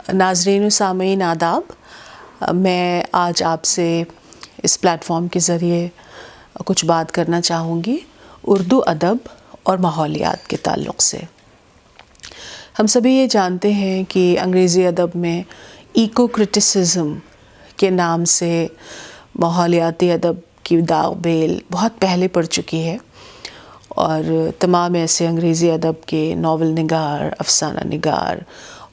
ناظرین و سامعین آداب، میں آج آپ سے اس پلیٹ فارم کے ذریعے کچھ بات کرنا چاہوں گی اردو ادب اور ماحولیات کے تعلق سے۔ ہم سبھی یہ جانتے ہیں کہ انگریزی ادب میں ایکو کرٹیسزم کے نام سے ماحولیاتی ادب کی داغ بیل بہت پہلے پڑ چکی ہے، اور تمام ایسے انگریزی ادب کے ناول نگار، افسانہ نگار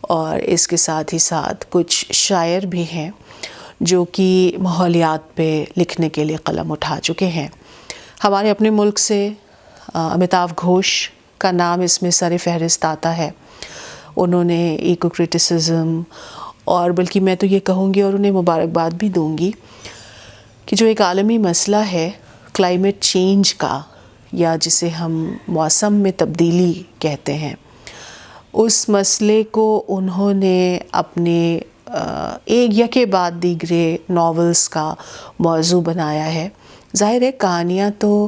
اور اس کے ساتھ ہی ساتھ کچھ شاعر بھی ہیں جو کہ ماحولیات پہ لکھنے کے لیے قلم اٹھا چکے ہیں۔ ہمارے اپنے ملک سے امیتاو گھوش کا نام اس میں سر فہرست آتا ہے۔ انہوں نے ایکو کرٹیسزم اور بلکہ میں تو یہ کہوں گی اور انہیں مبارکباد بھی دوں گی کہ جو ایک عالمی مسئلہ ہے کلائمیٹ چینج کا، یا جسے ہم موسم میں تبدیلی کہتے ہیں، اس مسئلے کو انہوں نے اپنے ایک یکے بعد دیگرے ناولز کا موضوع بنایا ہے۔ ظاہر ہے کہانیاں تو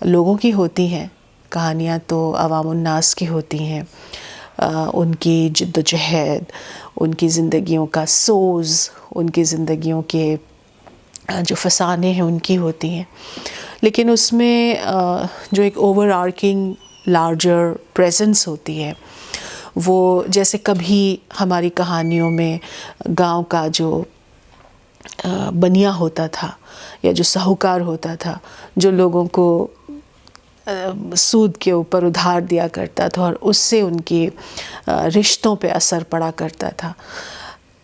لوگوں کی ہوتی ہیں، کہانیاں تو عوام الناس کی ہوتی ہیں، ان کی جد و جہد، ان کی زندگیوں کا سوز، ان کی زندگیوں کے جو فسانے ہیں ان کی ہوتی ہیں، لیکن اس میں جو ایک اوور آرکنگ لارجر پریزنس ہوتی ہے، وہ جیسے کبھی ہماری کہانیوں میں گاؤں کا جو بنیا ہوتا تھا یا جو ساہوکار ہوتا تھا، جو لوگوں کو سود کے اوپر ادھار دیا کرتا تھا اور اس سے ان کی رشتوں پہ اثر پڑا کرتا تھا،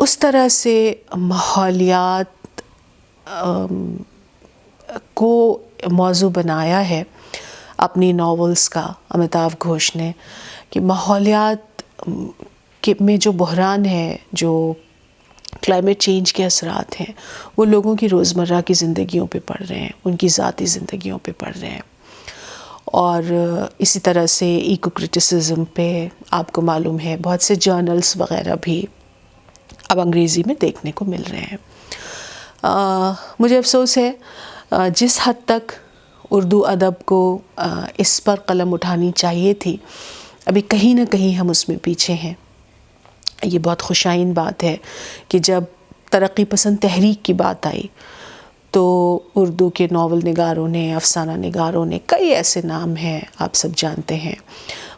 اس طرح سے ماحولیات کو موضوع بنایا ہے اپنی ناولز کا امیتاو گھوش نے، کہ ماحولیات میں جو بحران ہے، جو کلائمیٹ چینج کے اثرات ہیں، وہ لوگوں کی روزمرہ کی زندگیوں پہ پڑ رہے ہیں، ان کی ذاتی زندگیوں پہ پڑ رہے ہیں۔ اور اسی طرح سے ایکو کرٹیسزم پہ آپ کو معلوم ہے بہت سے جرنلز وغیرہ بھی اب انگریزی میں دیکھنے کو مل رہے ہیں۔ مجھے افسوس ہے جس حد تک اردو ادب کو اس پر قلم اٹھانی چاہیے تھی، ابھی کہیں نہ کہیں ہم اس میں پیچھے ہیں۔ یہ بہت خوشائن بات ہے کہ جب ترقی پسند تحریک کی بات آئی تو اردو کے ناول نگاروں نے، افسانہ نگاروں نے، کئی ایسے نام ہیں آپ سب جانتے ہیں،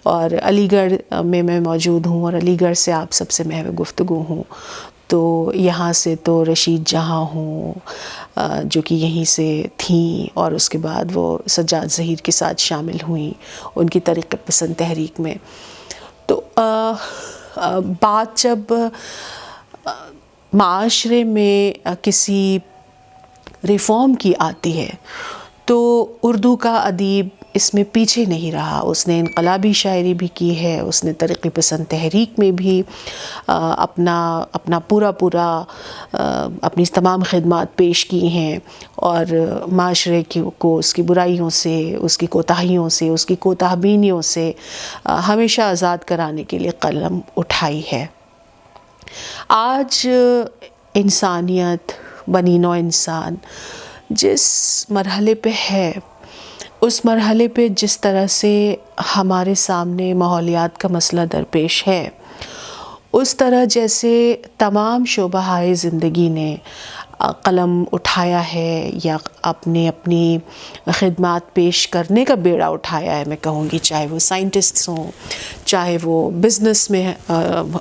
اور علی گڑھ میں موجود ہوں اور علی گڑھ سے آپ سب سے محو گفتگو ہوں، تو یہاں سے تو رشید جہاں ہوں جو کہ یہیں سے تھیں، اور اس کے بعد وہ سجاد ظہیر کے ساتھ شامل ہوئیں ان کی ترقی پسند تحریک میں۔ تو بات جب معاشرے میں کسی ریفارم کی آتی ہے تو اردو کا ادیب اس میں پیچھے نہیں رہا۔ اس نے انقلابی شاعری بھی کی ہے، اس نے ترقی پسند تحریک میں بھی اپنا پورا اپنی تمام خدمات پیش کی ہیں، اور معاشرے کو اس کی برائیوں سے، اس کی کوتاہیوں سے، اس کی کوتاہ بینیوں سے ہمیشہ آزاد کرانے کے لیے قلم اٹھائی ہے۔ آج انسانیت، بنی نوع انسان جس مرحلے پہ ہے، اس مرحلے پہ جس طرح سے ہمارے سامنے ماحولیات کا مسئلہ درپیش ہے، اس طرح جیسے تمام شعبۂ زندگی نے قلم اٹھایا ہے یا اپنی خدمات پیش کرنے کا بیڑا اٹھایا ہے، میں کہوں گی، چاہے وہ سائنٹسٹس ہوں، چاہے وہ بزنس میں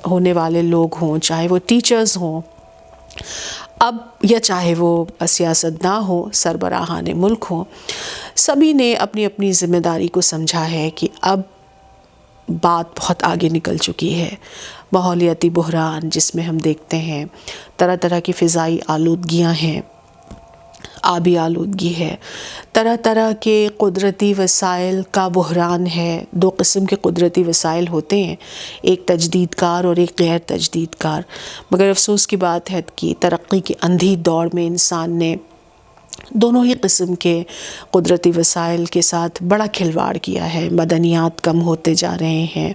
ہونے والے لوگ ہوں، چاہے وہ ٹیچرز ہوں، اب یا چاہے وہ سیاستداں ہوں، سربراہان ملک ہوں، سبھی نے اپنی اپنی ذمہ داری کو سمجھا ہے کہ اب بات بہت آگے نکل چکی ہے۔ ماحولیاتی بحران جس میں ہم دیکھتے ہیں طرح طرح کی فضائی آلودگیاں ہیں، آبی آلودگی ہے، طرح طرح کے قدرتی وسائل کا بحران ہے۔ دو قسم کے قدرتی وسائل ہوتے ہیں، ایک تجدید کار اور ایک غیر تجدید کار، مگر افسوس کی بات ہے کہ ترقی کی اندھی دوڑ میں انسان نے دونوں ہی قسم کے قدرتی وسائل کے ساتھ بڑا کھلواڑ کیا ہے۔ معدنیات کم ہوتے جا رہے ہیں،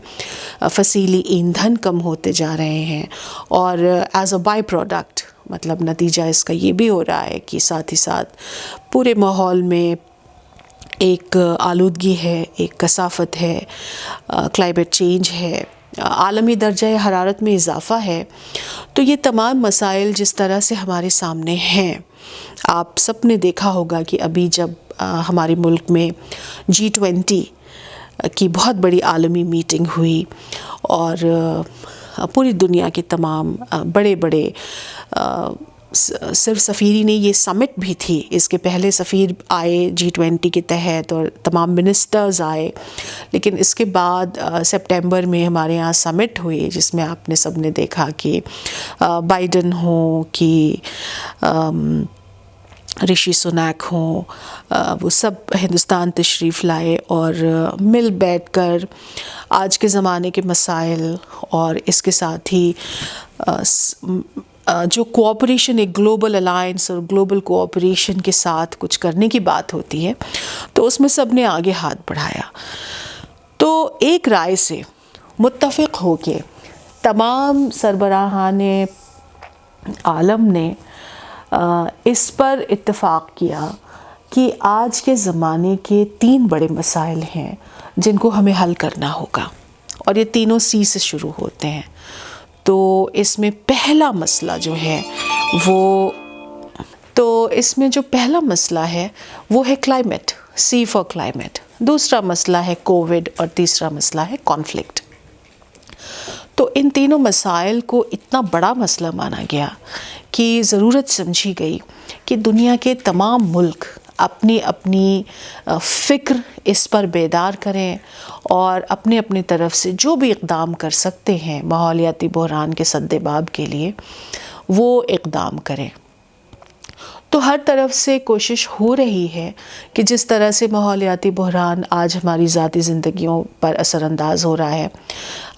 فسیلی ایندھن کم ہوتے جا رہے ہیں، اور ایز اے بائی پروڈکٹ مطلب نتیجہ اس کا یہ بھی ہو رہا ہے کہ ساتھ ہی ساتھ پورے ماحول میں ایک آلودگی ہے، ایک کثافت ہے، کلائمیٹ چینج ہے، عالمی درجہ حرارت میں اضافہ ہے، تو یہ تمام مسائل جس طرح سے ہمارے سامنے ہیں، آپ سب نے دیکھا ہوگا کہ ابھی جب ہمارے ملک میں G20 کی بہت بڑی عالمی میٹنگ ہوئی اور پوری دنیا کے تمام بڑے بڑے، صرف سفیری نہیں، یہ سمٹ بھی تھی، اس کے پہلے سفیر آئے G20 کے تحت اور تمام منسٹرز آئے، لیکن اس کے بعد سپٹمبر میں ہمارے ہاں سمٹ ہوئی جس میں آپ نے سب نے دیکھا کہ بائیڈن ہوں کہ رشی سناک ہوں، وہ سب ہندوستان تشریف لائے اور مل بیٹھ کر آج کے زمانے کے مسائل اور اس کے ساتھ ہی جو کوآپریشن، ایک گلوبل الائنس اور گلوبل کوآپریشن کے ساتھ کچھ کرنے کی بات ہوتی ہے، تو اس میں سب نے آگے ہاتھ بڑھایا۔ تو ایک رائے سے متفق ہو کے تمام سربراہان عالم نے اس پر اتفاق کیا کہ آج کے زمانے کے 3 بڑے مسائل ہیں جن کو ہمیں حل کرنا ہوگا، اور یہ تینوں سی سے شروع ہوتے ہیں۔ تو اس میں پہلا مسئلہ جو ہے وہ ہے کلائمیٹ، سی فار کلائمیٹ، دوسرا مسئلہ ہے کووڈ، اور تیسرا مسئلہ ہے کانفلکٹ۔ تو ان تینوں مسائل کو اتنا بڑا مسئلہ مانا گیا کہ ضرورت سمجھی گئی کہ دنیا کے تمام ملک اپنی اپنی فکر اس پر بیدار کریں اور اپنے اپنے طرف سے جو بھی اقدام کر سکتے ہیں ماحولیاتی بحران کے سدباب کے لیے وہ اقدام کریں۔ تو ہر طرف سے کوشش ہو رہی ہے کہ جس طرح سے ماحولیاتی بحران آج ہماری ذاتی زندگیوں پر اثر انداز ہو رہا ہے،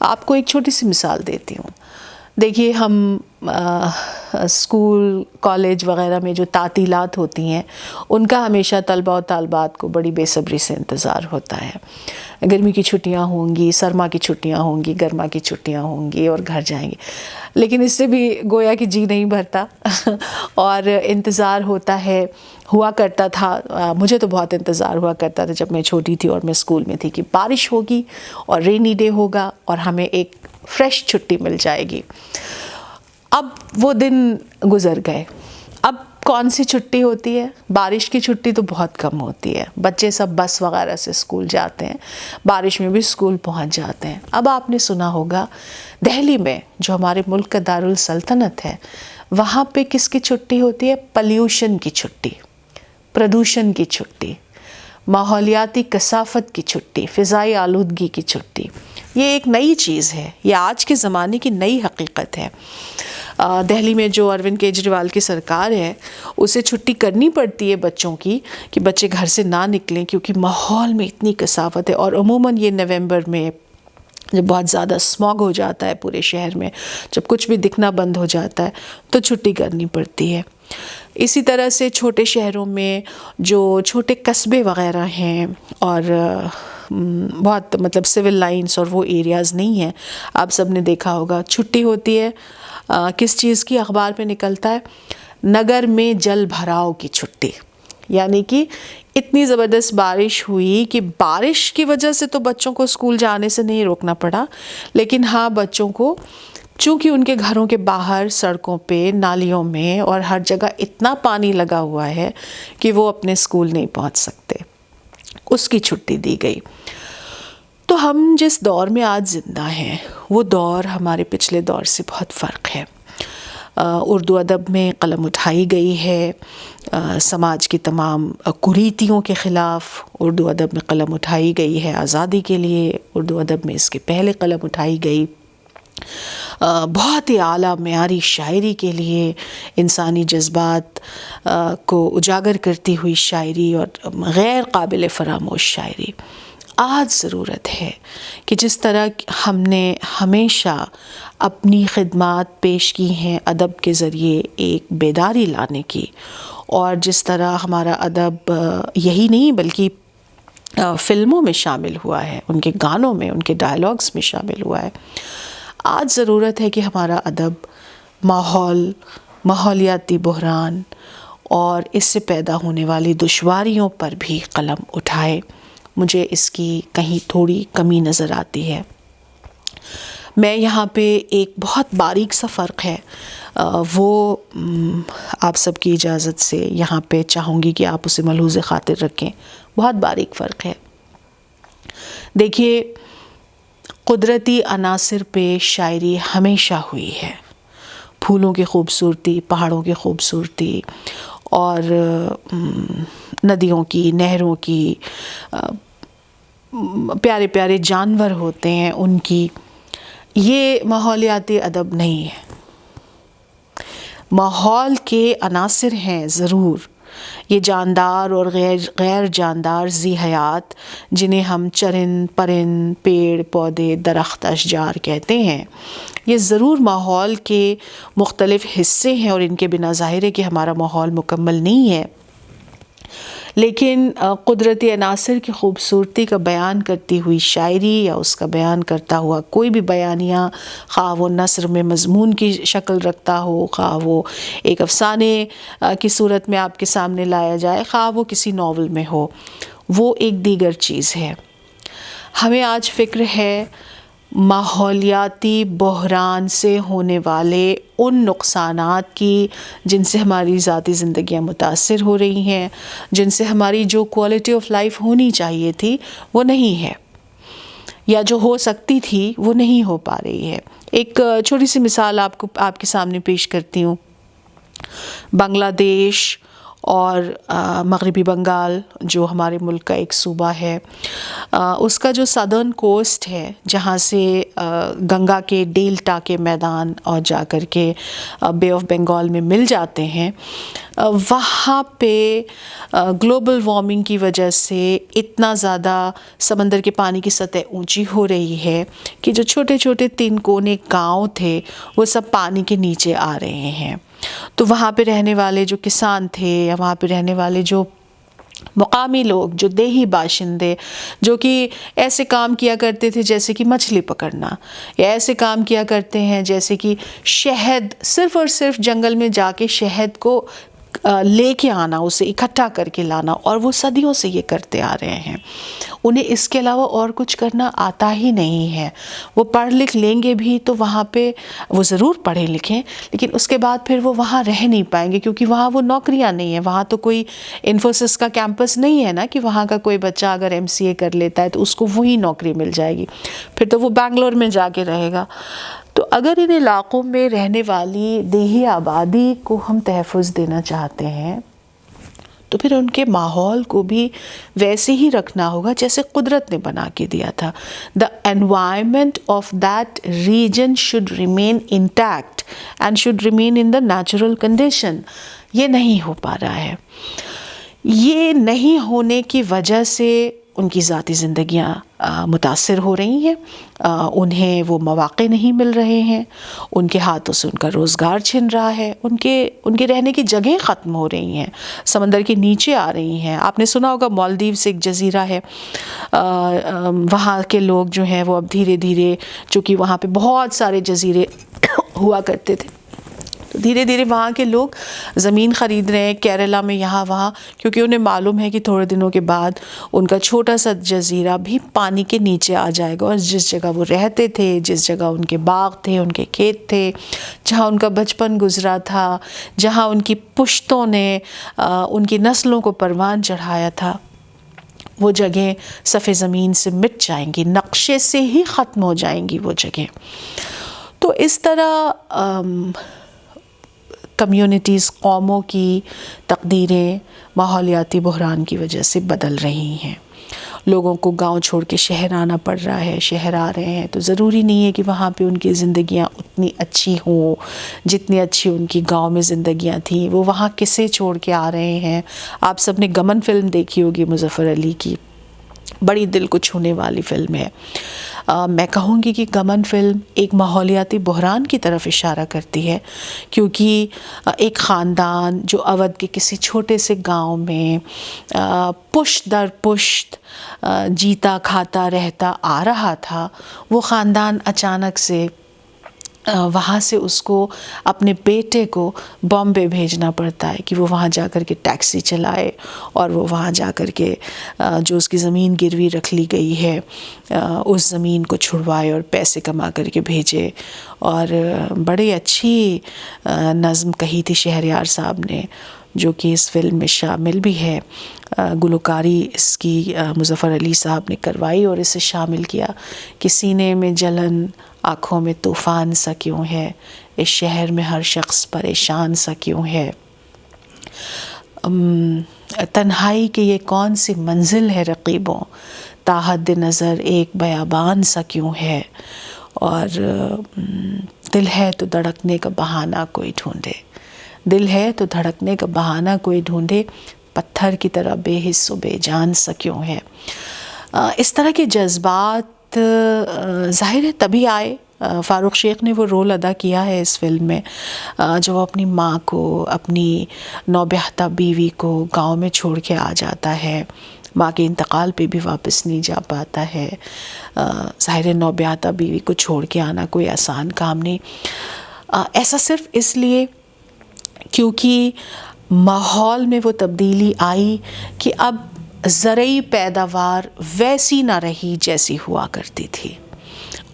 آپ کو ایک چھوٹی سی مثال دیتی ہوں۔ دیکھیے، ہم اسکول، کالج وغیرہ میں جو تعطیلات ہوتی ہیں ان کا ہمیشہ طلباء و طالبات کو بڑی بے صبری سے انتظار ہوتا ہے۔ گرمی کی چھٹیاں ہوں گی، سرما کی چھٹیاں ہوں گی، گرما کی چھٹیاں ہوں گی اور گھر جائیں گے، لیکن اس سے بھی گویا کہ جی نہیں بھرتا اور انتظار ہوا کرتا تھا۔ مجھے تو بہت انتظار ہوا کرتا تھا جب میں چھوٹی تھی اور میں اسکول میں تھی کہ بارش ہوگی اور رینی ڈے ہوگا اور ہمیں ایک فریش چھٹی مل جائے گی۔ اب وہ دن گزر گئے، اب کون سی چھٹی ہوتی ہے؟ بارش کی چھٹی تو بہت کم ہوتی ہے، بچے سب بس وغیرہ سے اسکول جاتے ہیں، بارش میں بھی اسکول پہنچ جاتے ہیں۔ اب آپ نے سنا ہوگا دہلی میں جو ہمارے ملک کا دارالسلطنت ہے، وہاں پہ کس کی چھٹی ہوتی ہے؟ پلیوشن کی چھٹی، پردوشن کی چھٹی، ماحولیاتی کثافت کی چھٹی، فضائی آلودگی کی چھٹی۔ یہ ایک نئی چیز ہے، یہ آج کے زمانے کی نئی حقیقت ہے۔ دہلی میں جو اروند کیجریوال کی سرکار ہے، اسے چھٹی کرنی پڑتی ہے بچوں کی کہ بچے گھر سے نہ نکلیں کیونکہ ماحول میں اتنی کثافت ہے، اور عموماً یہ نومبر میں جب بہت زیادہ اسموگ ہو جاتا ہے پورے شہر میں، جب کچھ بھی دکھنا بند ہو جاتا ہے تو چھٹی کرنی پڑتی ہے۔ اسی طرح سے چھوٹے شہروں میں جو چھوٹے قصبے وغیرہ ہیں اور بہت سول لائنز اور وہ ایریاز نہیں ہیں، آپ سب نے دیکھا ہوگا چھٹی ہوتی ہے، کس چیز کی؟ اخبار پہ نکلتا ہے نگر میں جل بھراؤ کی چھٹی، یعنی کہ اتنی زبردست بارش ہوئی کہ بارش کی وجہ سے تو بچوں کو اسکول جانے سے نہیں روکنا پڑا، لیکن ہاں بچوں کو چونکہ ان کے گھروں کے باہر سڑکوں پہ، نالیوں میں اور ہر جگہ اتنا پانی لگا ہوا ہے کہ وہ اپنے اسکول نہیں پہنچ سکتے، اس کی چھٹی دی گئی۔ تو ہم جس دور میں آج زندہ ہیں وہ دور ہمارے پچھلے دور سے بہت فرق ہے۔ اردو ادب میں قلم اٹھائی گئی ہے سماج کی تمام کریتیوں کے خلاف، اردو ادب میں قلم اٹھائی گئی ہے آزادی کے لیے، اردو ادب میں اس کے پہلے قلم اٹھائی گئی بہت ہی اعلیٰ معیاری شاعری کے لیے، انسانی جذبات کو اجاگر کرتی ہوئی شاعری اور غیر قابل فراموش شاعری۔ آج ضرورت ہے کہ جس طرح ہم نے ہمیشہ اپنی خدمات پیش کی ہیں ادب کے ذریعے ایک بیداری لانے کی، اور جس طرح ہمارا ادب یہی نہیں بلکہ فلموں میں شامل ہوا ہے، ان کے گانوں میں، ان کے ڈائلاگز میں شامل ہوا ہے، آج ضرورت ہے کہ ہمارا ادب ماحولیاتی بحران اور اس سے پیدا ہونے والی دشواریوں پر بھی قلم اٹھائے۔ مجھے اس کی کہیں تھوڑی کمی نظر آتی ہے۔ میں یہاں پہ ایک بہت باریک سا فرق ہے وہ آپ سب کی اجازت سے یہاں پہ چاہوں گی کہ آپ اسے ملحوظ خاطر رکھیں. بہت باریک فرق ہے. دیکھیے، قدرتی عناصر پہ شاعری ہمیشہ ہوئی ہے. پھولوں کی خوبصورتی، پہاڑوں کی خوبصورتی، اور ندیوں کی، نہروں کی، پیارے پیارے جانور ہوتے ہیں ان کی. یہ ماحولیاتی ادب نہیں ہے. ماحول کے عناصر ہیں ضرور، یہ جاندار اور غیر جاندار ذی حیات جنہیں ہم چرند پرند، پیڑ پودے، درخت، اشجار کہتے ہیں، یہ ضرور ماحول کے مختلف حصے ہیں، اور ان کے بنا ظاہر ہے کہ ہمارا ماحول مکمل نہیں ہے. لیکن قدرتی عناصر کی خوبصورتی کا بیان کرتی ہوئی شاعری یا اس کا بیان کرتا ہوا کوئی بھی بیانیہ، خواہ وہ نثر میں مضمون کی شکل رکھتا ہو، خواہ وہ ایک افسانے کی صورت میں آپ کے سامنے لایا جائے، خواہ وہ کسی ناول میں ہو، وہ ایک دیگر چیز ہے. ہمیں آج فکر ہے ماحولیاتی بحران سے ہونے والے ان نقصانات کی جن سے ہماری ذاتی زندگیاں متاثر ہو رہی ہیں، جن سے ہماری جو کوالٹی آف لائف ہونی چاہیے تھی وہ نہیں ہے، یا جو ہو سکتی تھی وہ نہیں ہو پا رہی ہے. ایک چھوٹی سی مثال آپ کے سامنے پیش کرتی ہوں. بنگلہ دیش اور مغربی بنگال جو ہمارے ملک کا ایک صوبہ ہے، اس کا جو سدرن کوسٹ ہے، جہاں سے گنگا کے ڈیلٹا کے میدان اور جا کر کے بے آف بنگال میں مل جاتے ہیں، وہاں پہ گلوبل وارمنگ کی وجہ سے اتنا زیادہ سمندر کے پانی کی سطح اونچی ہو رہی ہے کہ جو چھوٹے چھوٹے 3 کونے گاؤں تھے وہ سب پانی کے نیچے آ رہے ہیں. تو وہاں پہ رہنے والے جو کسان تھے، یا وہاں پہ رہنے والے جو مقامی لوگ، جو دیہی باشندے، جو کہ ایسے کام کیا کرتے تھے جیسے کہ مچھلی پکڑنا، یا ایسے کام کیا کرتے ہیں جیسے کہ شہد، صرف اور صرف جنگل میں جا کے شہد کو لے کے آنا، اسے اکٹھا کر کے لانا، اور وہ صدیوں سے یہ کرتے آ رہے ہیں. انہیں اس کے علاوہ اور کچھ کرنا آتا ہی نہیں ہے. وہ پڑھ لکھ لیں گے بھی تو وہاں پہ وہ ضرور پڑھیں لکھیں، لیکن اس کے بعد پھر وہ وہاں رہ نہیں پائیں گے، کیونکہ وہاں وہ نوکریاں نہیں ہیں. وہاں تو کوئی انفوسس کا کیمپس نہیں ہے نا کہ وہاں کا کوئی بچہ اگر MCA کر لیتا ہے تو اس کو وہی نوکری مل جائے گی، پھر تو وہ بنگلور میں جا کے رہے گا. تو اگر ان علاقوں میں رہنے والی دیہی آبادی کو ہم تحفظ دینا چاہتے ہیں تو پھر ان کے ماحول کو بھی ویسے ہی رکھنا ہوگا جیسے قدرت نے بنا کے دیا تھا. The environment of that region should remain intact and should remain in the natural condition. یہ نہیں ہو پا رہا ہے. یہ نہیں ہونے کی وجہ سے ان کی ذاتی زندگیاں متاثر ہو رہی ہیں، انہیں وہ مواقع نہیں مل رہے ہیں، ان کے ہاتھوں سے ان کا روزگار چھن رہا ہے، ان کے رہنے کی جگہیں ختم ہو رہی ہیں، سمندر کے نیچے آ رہی ہیں. آپ نے سنا ہوگا مالدیوز ایک جزیرہ ہے، وہاں کے لوگ جو ہیں وہ اب دھیرے دھیرے، چونکہ وہاں پہ بہت سارے جزیرے ہوا کرتے تھے، دھیرے دھیرے وہاں کے لوگ زمین خرید رہے ہیں کیرلا میں، یہاں وہاں، کیونکہ انہیں معلوم ہے کہ تھوڑے دنوں کے بعد ان کا چھوٹا سا جزیرہ بھی پانی کے نیچے آ جائے گا، اور جس جگہ وہ رہتے تھے، جس جگہ ان کے باغ تھے، ان کے کھیت تھے، جہاں ان کا بچپن گزرا تھا، جہاں ان کی پشتوں نے ان کی نسلوں کو پروان چڑھایا تھا، وہ جگہیں صفحہ زمین سے مٹ جائیں گی، نقشے سے ہی ختم ہو جائیں گی وہ جگہیں. تو اس طرح کمیونٹیز، قوموں کی تقدیریں ماحولیاتی بحران کی وجہ سے بدل رہی ہیں. لوگوں کو گاؤں چھوڑ کے شہر آنا پڑ رہا ہے، شہر آ رہے ہیں تو ضروری نہیں ہے کہ وہاں پہ ان کی زندگیاں اتنی اچھی ہوں جتنی اچھی ان کی گاؤں میں زندگیاں تھیں. وہ وہاں کسے چھوڑ کے آ رہے ہیں؟ آپ سب نے گمن فلم دیکھی ہوگی مظفر علی کی، بڑی دل کو چھونے والی فلم ہے. میں کہوں گی کہ گمن فلم ایک ماحولیاتی بحران کی طرف اشارہ کرتی ہے، کیونکہ ایک خاندان جو اودھ کے کسی چھوٹے سے گاؤں میں پشت در پشت جیتا کھاتا رہتا آ رہا تھا، وہ خاندان اچانک سے وہاں سے اس کو اپنے بیٹے کو بامبے بھیجنا پڑتا ہے کہ وہ وہاں جا کر کے ٹیکسی چلائے اور وہ وہاں جا کر کے جو اس کی زمین گروی رکھ لی گئی ہے اس زمین کو چھڑوائے اور پیسے کما کر کے بھیجے. اور بڑی اچھی نظم کہی تھی شہریار صاحب نے جو کہ اس فلم میں شامل بھی ہے. گلوکاری اس کی مظفر علی صاحب نے کروائی اور اسے شامل کیا کہ سینے میں جلن آنکھوں میں طوفان سا کیوں ہے، اس شہر میں ہر شخص پریشان سا کیوں ہے، تنہائی کی یہ کون سی منزل ہے رقیبوں، تا حد نظر ایک بیابان سا کیوں ہے، اور دل ہے تو دھڑکنے کا بہانہ کوئی ڈھونڈے، دل ہے تو دھڑکنے کا بہانہ کوئی ڈھونڈے، پتھر کی طرح بے حس و بے جان سا کیوں ہے. اس طرح کے جذبات ظاہر ہے تبھی آئے. فاروق شیخ نے وہ رول ادا کیا ہے اس فلم میں جو اپنی ماں کو، اپنی نوبیاحتہ بیوی کو گاؤں میں چھوڑ کے آ جاتا ہے. ماں کے انتقال پہ بھی واپس نہیں جا پاتا ہے. ظاہر نوبیاحتہ بیوی کو چھوڑ کے آنا کوئی آسان کام نہیں. ایسا صرف اس لیے کیونکہ ماحول میں وہ تبدیلی آئی کہ اب زرعی پیداوار ویسی نہ رہی جیسی ہوا کرتی تھی،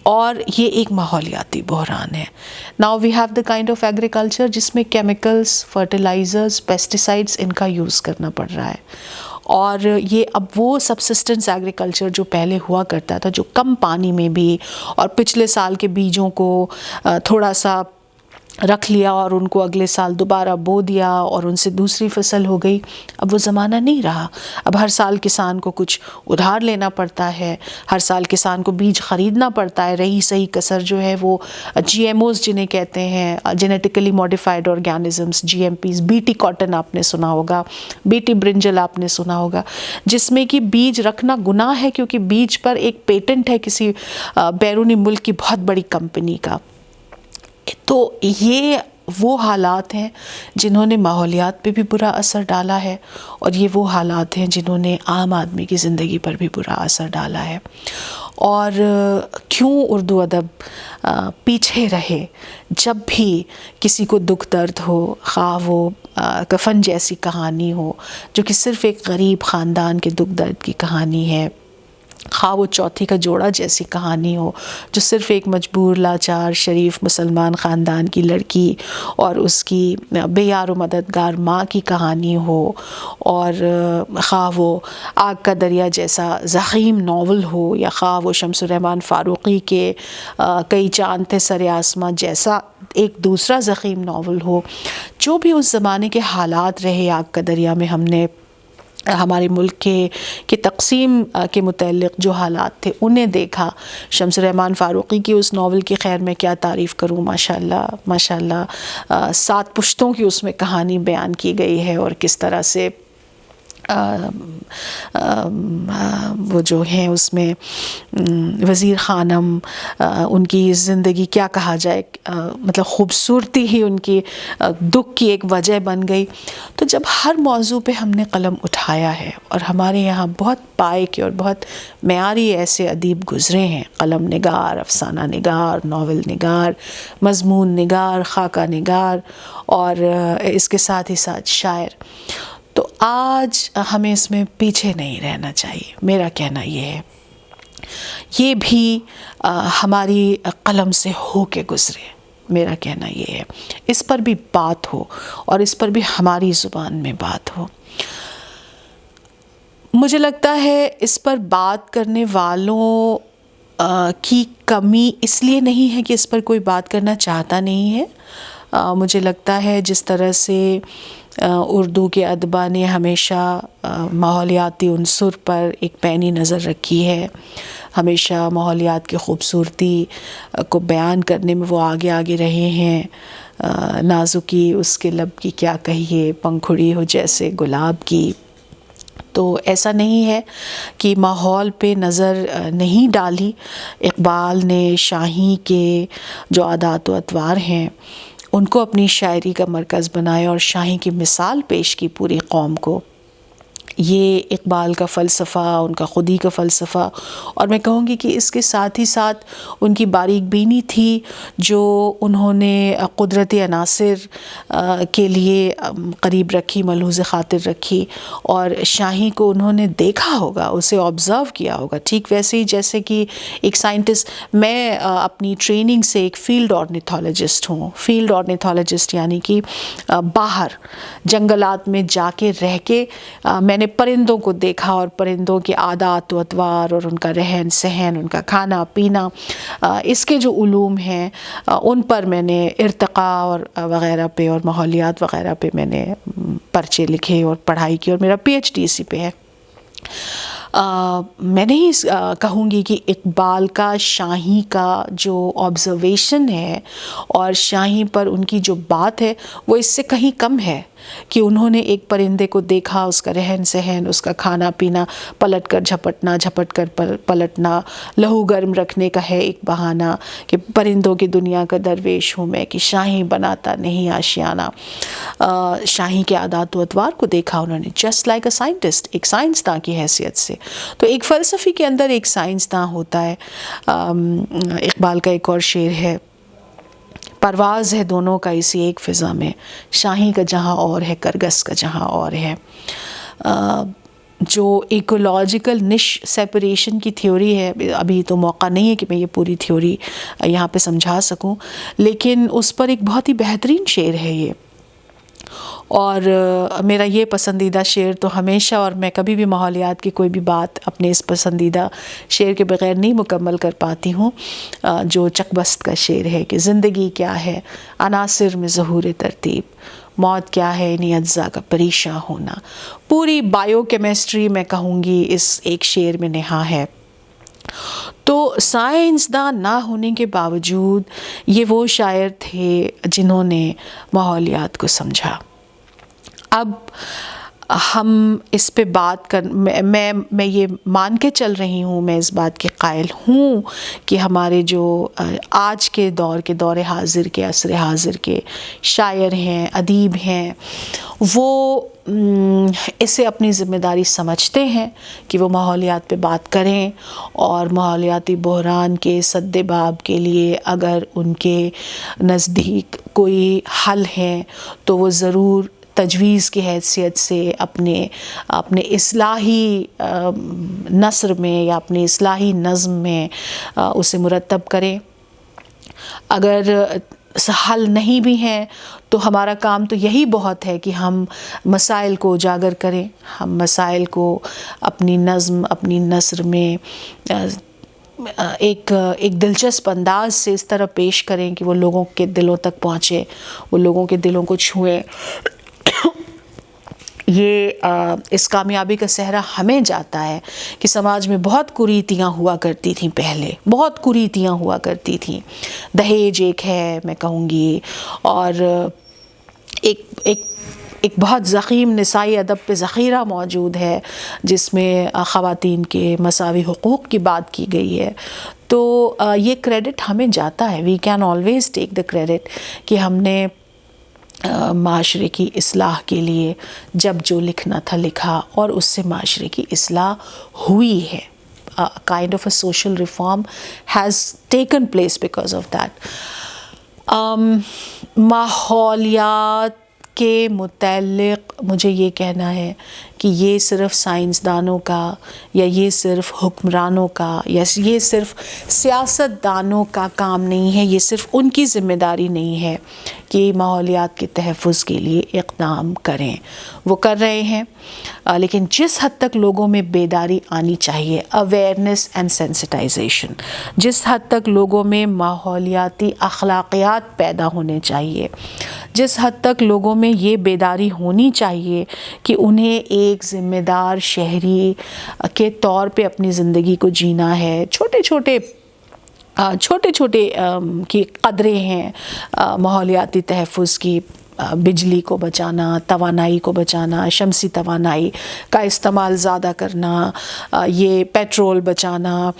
اور یہ ایک ماحولیاتی بحران ہے. Now we have the kind of agriculture جس میں کیمیکلز، فرٹیلائزرز، پیسٹیسائڈز ان کا یوز کرنا پڑ رہا ہے، اور یہ اب وہ سبسسٹنس ایگریکلچر جو پہلے ہوا کرتا تھا، جو کم پانی میں بھی اور پچھلے سال کے بیجوں کو تھوڑا سا رکھ لیا اور ان کو اگلے سال دوبارہ بو دیا اور ان سے دوسری فصل ہو گئی، اب وہ زمانہ نہیں رہا. اب ہر سال کسان کو کچھ ادھار لینا پڑتا ہے، ہر سال کسان کو بیج خریدنا پڑتا ہے. رہی صحیح کسر جو ہے وہ جی ایم اوز جنہیں کہتے ہیں، genetically modified organisms, G M Ps, B T cotton آپ نے سنا ہوگا، بی ٹی برنجل آپ نے سنا ہوگا، جس میں کہ بیج رکھنا گناہ ہے کیونکہ بیج پر ایک پیٹنٹ ہے کسی بیرونی ملک کی بہت بڑی کمپنی کا. تو یہ وہ حالات ہیں جنہوں نے ماحولیات پہ بھی برا اثر ڈالا ہے، اور یہ وہ حالات ہیں جنہوں نے عام آدمی کی زندگی پر بھی برا اثر ڈالا ہے. اور کیوں اردو ادب پیچھے رہے؟ جب بھی کسی کو دکھ درد ہو، خواہ وہ کفن جیسی کہانی ہو جو کہ صرف ایک غریب خاندان کے دکھ درد کی کہانی ہے، خواہ وہ چوتھی کا جوڑا جیسی کہانی ہو جو صرف ایک مجبور لاچار شریف مسلمان خاندان کی لڑکی اور اس کی بے یار و مددگار ماں کی کہانی ہو، اور خواہ وہ آگ کا دریا جیسا ضخیم ناول ہو، یا خواہ وہ شمس الرحمن فاروقی کے کئی چاند تھے سر آسماں جیسا ایک دوسرا ضخیم ناول ہو. جو بھی اس زمانے کے حالات رہے، آگ کا دریا میں ہم نے ہمارے ملک کے تقسیم کے متعلق جو حالات تھے انہیں دیکھا. شمس الرحمن فاروقی کی اس ناول کی خیر میں کیا تعریف کروں، ماشاءاللہ 7 پشتوں کی اس میں کہانی بیان کی گئی ہے، اور کس طرح سے وہ جو ہیں اس میں وزیر خانم، ان کی زندگی کیا کہا جائے، مطلب خوبصورتی ہی ان کی دکھ کی ایک وجہ بن گئی. تو جب ہر موضوع پہ ہم نے قلم اٹھایا ہے، اور ہمارے یہاں بہت پائے کے اور بہت معیاری ایسے ادیب گزرے ہیں، قلم نگار، افسانہ نگار، ناول نگار، مضمون نگار، خاکہ نگار، اور اس کے ساتھ ہی ساتھ شاعر، تو آج ہمیں اس میں پیچھے نہیں رہنا چاہیے. میرا کہنا یہ ہے، یہ بھی ہماری قلم سے ہو کے گزرے. میرا کہنا یہ ہے اس پر بھی بات ہو، اور اس پر بھی ہماری زبان میں بات ہو. مجھے لگتا ہے اس پر بات کرنے والوں کی کمی اس لیے نہیں ہے کہ اس پر کوئی بات کرنا چاہتا نہیں ہے. مجھے لگتا ہے جس طرح سے اردو کے ادبا نے ہمیشہ ماحولیاتی عنصر پر ایک پینی نظر رکھی ہے، ہمیشہ ماحولیات کی خوبصورتی کو بیان کرنے میں وہ آگے آگے رہے ہیں. نازکی اس کے لب کی کیا کہیے، پنکھڑی ہو جیسے گلاب کی. تو ایسا نہیں ہے کہ ماحول پہ نظر نہیں ڈالی. اقبال نے شاہی کے جو عادات و اطوار ہیں ان کو اپنی شاعری کا مرکز بنایا، اور شاہی کی مثال پیش کی پوری قوم کو. یہ اقبال کا فلسفہ، ان کا خودی کا فلسفہ، اور میں کہوں گی کہ اس کے ساتھ ہی ساتھ ان کی باریک بینی تھی جو انہوں نے قدرتی عناصر کے لیے قریب رکھی، ملحوظ خاطر رکھی، اور شاہی کو انہوں نے دیکھا ہوگا، اسے آبزرو کیا ہوگا، ٹھیک ویسے ہی جیسے کہ ایک سائنٹسٹ، میں اپنی ٹریننگ سے ایک فیلڈ آرنیتھولوجسٹ ہوں. فیلڈ آرنیتھولوجسٹ یعنی کہ باہر جنگلات میں جا کے رہ کے میں نے پرندوں کو دیکھا، اور پرندوں کے عادات و اطوار اور ان کا رہن سہن، ان کا کھانا پینا، اس کے جو علوم ہیں ان پر میں نے ارتقاء اور وغیرہ پہ اور ماحولیات وغیرہ پہ میں نے پرچے لکھے اور پڑھائی کی، اور میرا پی ایچ ڈی اسی پہ ہے. میں نہیں کہوں گی کہ اقبال کا شاہی کا جو آبزرویشن ہے اور شاہی پر ان کی جو بات ہے وہ اس سے کہیں کم ہے، کہ انہوں نے ایک پرندے کو دیکھا، اس کا رہن سہن، اس کا کھانا پینا، پلٹ کر جھپٹنا، جھپٹ کر پلٹنا، لہو گرم رکھنے کا ہے ایک بہانہ کہ پرندوں کی دنیا کا درویش ہوں میں، کہ شاہی بناتا نہیں آشیانہ. شاہی کے عادات و اطوار کو دیکھا انہوں نے، جسٹ لائک اے سائنٹسٹ، ایک سائنسداں کی حیثیت سے. تو ایک فلسفی کے اندر ایک سائنسداں ہوتا ہے. اقبال کا ایک اور شعر ہے، پرواز ہے دونوں کا اسی ایک فضا میں، شاہی کا جہاں اور ہے، کرگس کا جہاں اور ہے. جو ایکولوجیکل نش سیپریشن کی تھیوری ہے، ابھی تو موقع نہیں ہے کہ میں یہ پوری تھیوری یہاں پہ سمجھا سکوں، لیکن اس پر ایک بہت ہی بہترین شعر ہے یہ. اور میرا یہ پسندیدہ شعر تو ہمیشہ، اور میں کبھی بھی ماحولیات کی کوئی بھی بات اپنے اس پسندیدہ شعر کے بغیر نہیں مکمل کر پاتی ہوں، جو چک بست کا شعر ہے کہ زندگی کیا ہے عناصر میں ظہور ترتیب، موت کیا ہے انہی اجزاء کا پریشاں ہونا. پوری بائیو کیمسٹری میں کہوں گی اس ایک شعر میں نہا ہے. تو سائنسداں نہ ہونے کے باوجود یہ وہ شاعر تھے جنہوں نے ماحولیات کو سمجھا. اب ہم اس پہ بات میں یہ مان کے چل رہی ہوں، میں اس بات کے قائل ہوں کہ ہمارے جو آج کے دور حاضر کے، عصر حاضر کے شاعر ہیں، ادیب ہیں، وہ اسے اپنی ذمہ داری سمجھتے ہیں کہ وہ ماحولیات پہ بات کریں، اور ماحولیاتی بحران کے سد باب کے لیے اگر ان کے نزدیک کوئی حل ہے تو وہ ضرور تجویز کی حیثیت سے اپنے اصلاحی نثر میں یا اپنے اصلاحی نظم میں اسے مرتب کریں. اگر حل نہیں بھی ہیں تو ہمارا کام تو یہی بہت ہے کہ ہم مسائل کو اجاگر کریں، ہم مسائل کو اپنی نظم، اپنی نثر میں ایک دلچسپ انداز سے اس طرح پیش کریں کہ وہ لوگوں کے دلوں تک پہنچے، وہ لوگوں کے دلوں کو چھوئے. یہ اس کامیابی کا صحرا ہمیں جاتا ہے کہ سماج میں بہت کریتیاں ہوا کرتی تھیں، پہلے بہت کریتیاں ہوا کرتی تھیں. دہیج ایک ہے میں کہوں گی، اور ایک بہت ضخیم نسائی ادب پہ ذخیرہ موجود ہے جس میں خواتین کے مساوی حقوق کی بات کی گئی ہے. تو یہ کریڈٹ ہمیں جاتا ہے، we can always take the credit کہ ہم نے معاشرے کی اصلاح کے لیے جب جو لکھنا تھا لکھا، اور اس سے معاشرے کی اصلاح ہوئی ہے. kind of a social reform has taken place because of that. ماحولیات کے متعلق مجھے یہ کہنا ہے کہ یہ صرف سائنسدانوں کا، یا یہ صرف حکمرانوں کا، یا یہ صرف سیاست دانوں کا کام نہیں ہے، یہ صرف ان کی ذمہ داری نہیں ہے کہ ماحولیات کے تحفظ کے لیے اقدام کریں. وہ کر رہے ہیں، لیکن جس حد تک لوگوں میں بیداری آنی چاہیے، اویئرنیس اینڈ سینسٹائزیشن، جس حد تک لوگوں میں ماحولیاتی اخلاقیات پیدا ہونے چاہیے، جس حد تک لوگوں میں یہ بیداری ہونی چاہیے کہ انہیں ایک ذمہ دار شہری کے طور پہ اپنی زندگی کو جینا ہے، چھوٹے چھوٹے کی قدریں ہیں ماحولیاتی تحفظ کی. بجلی کو بچانا، توانائی کو بچانا، شمسی توانائی کا استعمال زیادہ کرنا، یہ پیٹرول بچانا،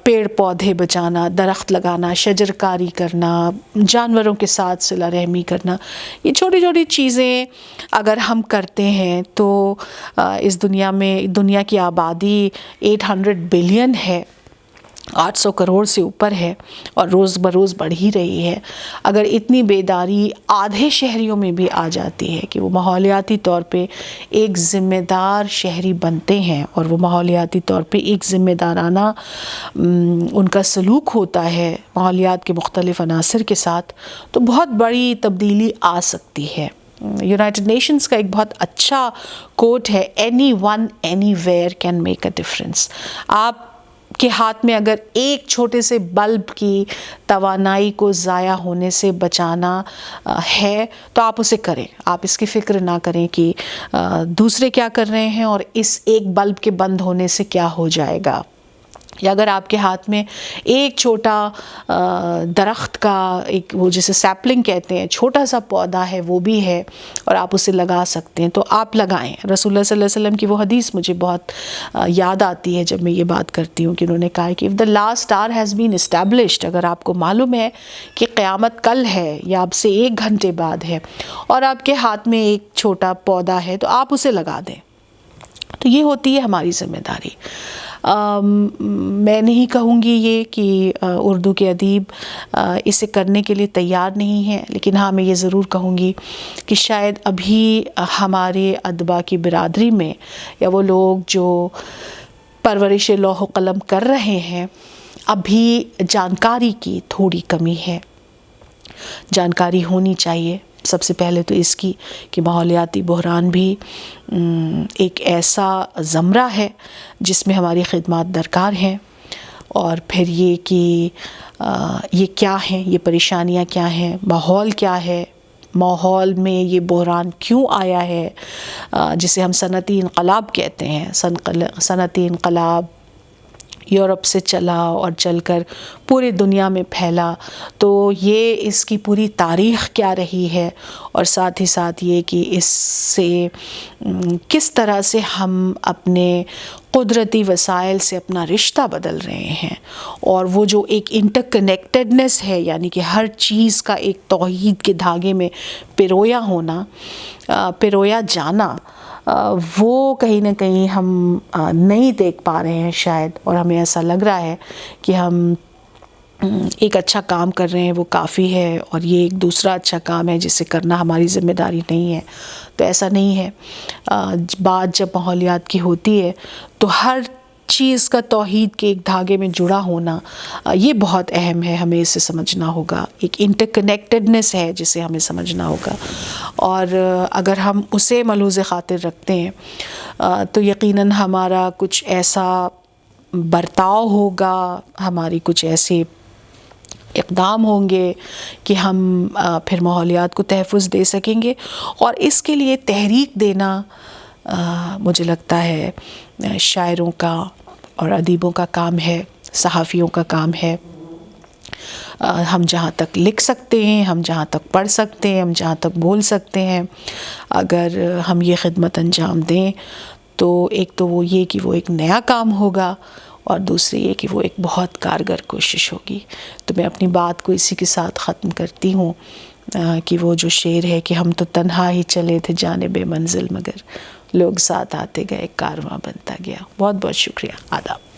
پیڑ پودے بچانا، درخت لگانا، شجر کاری کرنا، جانوروں کے ساتھ صلہ رحمی کرنا، یہ چھوٹی چھوٹی چیزیں اگر ہم کرتے ہیں تو اس دنیا کی آبادی 800 بلین ہے، 800 کروڑ سے اوپر ہے اور روز بروز بڑھ ہی رہی ہے۔ اگر اتنی بیداری آدھے شہریوں میں بھی آ جاتی ہے کہ وہ ماحولیاتی طور پہ ایک ذمہ دار شہری بنتے ہیں اور وہ ماحولیاتی طور پہ ایک ذمہ دارانہ ان کا سلوک ہوتا ہے ماحولیات کے مختلف عناصر کے ساتھ، تو بہت بڑی تبدیلی آ سکتی ہے۔ یونائٹڈ نیشنز کا ایک بہت اچھا کوٹ ہے، any one any where can make a difference. آپ کے ہاتھ میں اگر ایک چھوٹے سے بلب کی توانائی کو ضائع ہونے سے بچانا ہے تو آپ اسے کریں، آپ اس کی فکر نہ کریں کہ دوسرے کیا کر رہے ہیں اور اس ایک بلب کے بند ہونے سے کیا ہو جائے گا۔ یا اگر آپ کے ہاتھ میں ایک چھوٹا درخت کا ایک وہ جسے سیپلنگ کہتے ہیں، چھوٹا سا پودا ہے وہ بھی ہے اور آپ اسے لگا سکتے ہیں تو آپ لگائیں۔ رسول اللہ صلی اللہ علیہ وسلم کی وہ حدیث مجھے بہت یاد آتی ہے جب میں یہ بات کرتی ہوں کہ انہوں نے کہا کہ if the last hour has been established، اگر آپ کو معلوم ہے کہ قیامت کل ہے یا اب سے 1 گھنٹے بعد ہے اور آپ کے ہاتھ میں ایک چھوٹا پودا ہے تو آپ اسے لگا دیں۔ تو یہ ہوتی ہے ہماری ذمہ داری۔ میں نہیں کہوں گی یہ کہ اردو کے ادیب اسے کرنے کے لیے تیار نہیں ہیں، لیکن ہاں میں یہ ضرور کہوں گی کہ شاید ابھی ہمارے ادبا کی برادری میں یا وہ لوگ جو پرورش لوح و قلم کر رہے ہیں، ابھی جانکاری کی تھوڑی کمی ہے۔ جانکاری ہونی چاہیے سب سے پہلے تو اس کی کہ ماحولیاتی بحران بھی ایک ایسا زمرہ ہے جس میں ہماری خدمات درکار ہیں، اور پھر یہ کہ یہ کیا ہیں، یہ پریشانیاں کیا ہیں، ماحول کیا ہے، ماحول میں یہ بحران کیوں آیا ہے، جسے ہم صنعتی انقلاب کہتے ہیں۔ صنعتی انقلاب یورپ سے چلا اور چل کر پورے دنیا میں پھیلا، تو یہ اس کی پوری تاریخ کیا رہی ہے، اور ساتھ ہی ساتھ یہ کہ اس سے کس طرح سے ہم اپنے قدرتی وسائل سے اپنا رشتہ بدل رہے ہیں، اور وہ جو ایک انٹر کنیکٹڈنس ہے، یعنی کہ ہر چیز کا ایک توحید کے دھاگے میں پرویا ہونا، پرویا جانا، وہ کہیں نہ کہیں ہم نہیں دیکھ پا رہے ہیں شاید، اور ہمیں ایسا لگ رہا ہے کہ ہم ایک اچھا کام کر رہے ہیں وہ کافی ہے، اور یہ ایک دوسرا اچھا کام ہے جسے کرنا ہماری ذمہ داری نہیں ہے۔ تو ایسا نہیں ہے۔ بات جب ماحولیات کی ہوتی ہے تو ہر چیز کا توحید کے ایک دھاگے میں جڑا ہونا یہ بہت اہم ہے، ہمیں اسے سمجھنا ہوگا۔ ایک انٹر کنیکٹڈنس ہے جسے ہمیں سمجھنا ہوگا، اور اگر ہم اسے ملحوظ خاطر رکھتے ہیں تو یقیناً ہمارا کچھ ایسا برتاؤ ہوگا، ہماری کچھ ایسے اقدام ہوں گے کہ ہم پھر ماحولیات کو تحفظ دے سکیں گے، اور اس کے لیے تحریک دینا مجھے لگتا ہے شاعروں کا اور ادیبوں کا کام ہے، صحافیوں کا کام ہے۔ ہم جہاں تک لکھ سکتے ہیں، ہم جہاں تک پڑھ سکتے ہیں، ہم جہاں تک بول سکتے ہیں، اگر ہم یہ خدمت انجام دیں تو ایک تو وہ یہ کہ وہ ایک نیا کام ہوگا، اور دوسری یہ کہ وہ ایک بہت کارگر کوشش ہوگی۔ تو میں اپنی بات کو اسی کے ساتھ ختم کرتی ہوں کہ وہ جو شعر ہے کہ ہم تو تنہا ہی چلے تھے جانب منزل، مگر لوگ ساتھ آتے گئے، کارواں بنتا گیا۔ بہت بہت شکریہ، آداب۔